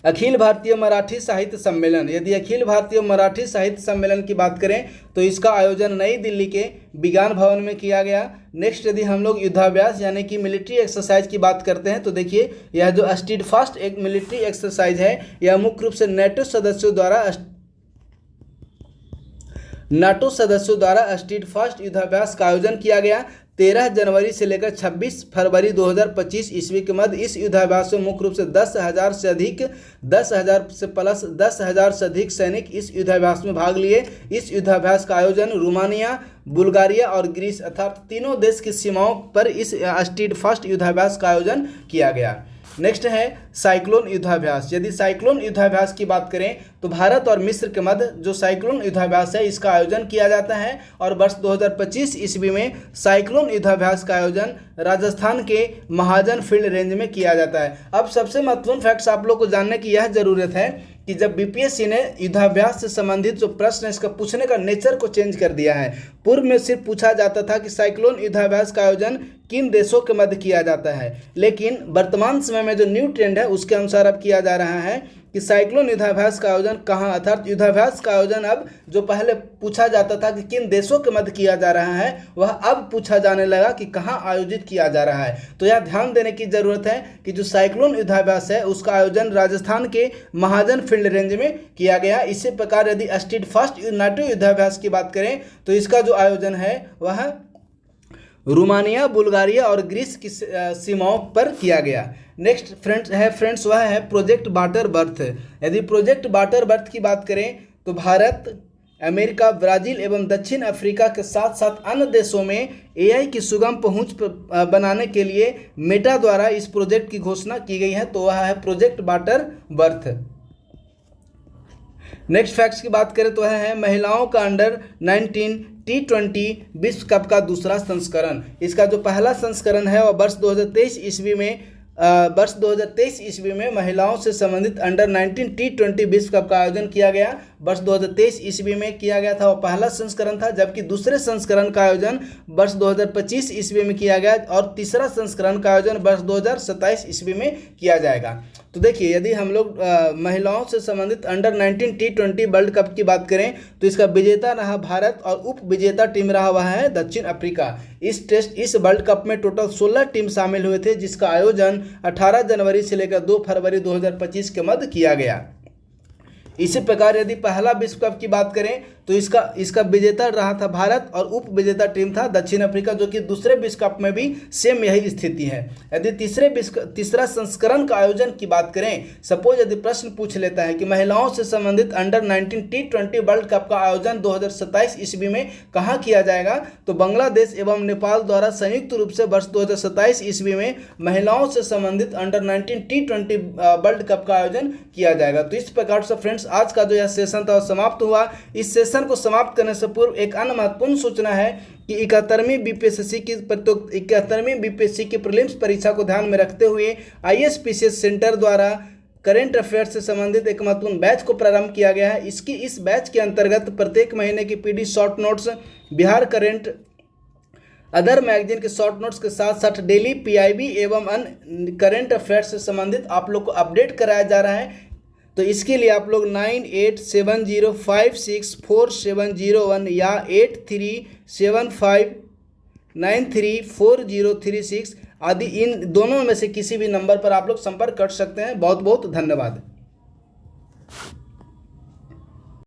अखिल भारतीय मराठी साहित्य सम्मेलन। यदि अखिल भारतीय मराठी साहित्य सम्मेलन की बात करें तो इसका आयोजन नई दिल्ली के विज्ञान भवन में किया गया। नेक्स्ट यदि हम लोग युद्धाभ्यास यानी कि मिलिट्री एक्सरसाइज की बात करते हैं तो देखिए, यह जो स्टीडफास्ट एक मिलिट्री एक्सरसाइज है यह मुख्य रूप से नाटो सदस्यों द्वारा स्टीडफास्ट युद्धाभ्यास का आयोजन किया गया 13 जनवरी से लेकर 26 फरवरी 2025 ईस्वी के मध्य। इस युद्धाभ्यास में मुख्य रूप से 10,000 से अधिक सैनिक इस युद्धाभ्यास में भाग लिए। इस युद्धाभ्यास का आयोजन रोमानिया, बुल्गारिया और ग्रीस अर्थात तीनों देश की सीमाओं पर इस स्टीडफास्ट युद्धाभ्यास का आयोजन किया गया। नेक्स्ट है साइक्लोन युद्धाभ्यास। यदि साइक्लोन युद्धाभ्यास की बात करें तो भारत और मिस्र के मध्य जो साइक्लोन युद्धाभ्यास है इसका आयोजन किया जाता है और वर्ष 2025 ईस्वी में साइक्लोन युद्धाभ्यास का आयोजन राजस्थान के महाजन फील्ड रेंज में किया जाता है। अब सबसे महत्वपूर्ण फैक्ट्स आप लोग को जानने की यह जरूरत है कि जब बीपीएससी ने युद्धाभ्यास से संबंधित जो प्रश्न है इसका पूछने का नेचर को चेंज कर दिया है। पूर्व में सिर्फ पूछा जाता था कि साइक्लोन युद्धाभ्यास का आयोजन किन देशों के मध्य किया जाता है, लेकिन वर्तमान समय में जो न्यू ट्रेंड है उसके अनुसार अब किया जा रहा है कि साइक्लोन युद्धाभ्यास का आयोजन कहाँ, अर्थात युद्धाभ्यास का आयोजन अब जो पहले पूछा जाता था कि किन देशों के मध्य किया जा रहा है वह अब पूछा जाने लगा कि कहाँ आयोजित किया जा रहा है। तो यह ध्यान देने की जरूरत है कि जो साइक्लोन युद्धाभ्यास है उसका आयोजन राजस्थान के महाजन फील्ड रेंज में किया गया। इसी प्रकार यदि स्टीडफास्ट नाटो युद्धाभ्यास की बात करें तो इसका जो आयोजन है वह रोमानिया, बुल्गारिया और ग्रीस की सीमाओं पर किया गया। नेक्स्ट फ्रेंड्स वह है प्रोजेक्ट वाटर बर्थ। यदि प्रोजेक्ट वाटर बर्थ की बात करें तो भारत, अमेरिका, ब्राज़ील एवं दक्षिण अफ्रीका के साथ साथ अन्य देशों में एआई की सुगम पहुंच बनाने के लिए मेटा द्वारा इस प्रोजेक्ट की घोषणा की गई है। तो वह है project water birth. Next facts की बात करें तो वह है महिलाओं का अंडर 19 T20 विश्व कप का दूसरा संस्करण। इसका जो पहला संस्करण है वह वर्ष 2023 ईस्वी में महिलाओं से संबंधित अंडर 19 T20 विश्व कप का आयोजन किया गया। वर्ष 2023 ईस्वी में किया गया था, वह पहला संस्करण था, जबकि दूसरे संस्करण का आयोजन वर्ष 2025 ईस्वी में किया गया और तीसरा संस्करण का आयोजन वर्ष 2027 ईस्वी में किया जाएगा। तो देखिए, यदि हम लोग महिलाओं से संबंधित अंडर 19 T20 वर्ल्ड कप की बात करें तो इसका विजेता रहा भारत और उप विजेता टीम रहा हुआ है दक्षिण अफ्रीका। इस वर्ल्ड कप में टोटल 16 टीम शामिल हुए थे, जिसका आयोजन 18 जनवरी से लेकर 2 फरवरी 2025 के मध्य किया गया। इसी प्रकार यदि पहला विश्व कप की बात करें तो इसका विजेता रहा था भारत और उप विजेता टीम था दक्षिण अफ्रीका, जो कि दूसरे विश्व कप में भी सेम यही स्थिति है। यदि तीसरा संस्करण का आयोजन की बात करें, सपोज यदि प्रश्न पूछ लेता है कि महिलाओं से संबंधित अंडर 19 T20 वर्ल्ड कप का आयोजन 2027 ईस्वी में कहाँ किया जाएगा, तो बांग्लादेश एवं नेपाल द्वारा संयुक्त रूप से वर्ष 2027 ईस्वी में महिलाओं से संबंधित अंडर 19 T20 वर्ल्ड कप का आयोजन किया जाएगा। तो इस प्रकार से फ्रेंड्स आज का जो यह सेशन था समाप्त हुआ। इस सेशन को समाप्त करने से पूर्व एक अन्य महत्वपूर्ण सूचना है कि 71वीं बीपीएससी की प्रीलिम्स परीक्षा को ध्यान में रखते हुए आईएसपीसीएस सेंटर द्वारा करेंट अफेयर्स से संबंधित एक महत्वपूर्ण बैच को प्रारंभ किया गया है। इस बैच के अंतर्गत प्रत्येक महीने की PD short notes, Bihar current, other magazine के शॉर्ट नोट्स के साथ साथ डेली पीआईबी एवं अन्य करेंट अफेयर्स से संबंधित आप लोग को अपडेट कराया जा रहा है। तो इसके लिए आप लोग 9870564701 या 8375934036 आदि इन दोनों में से किसी भी नंबर पर आप लोग संपर्क कर सकते हैं। बहुत बहुत धन्यवाद।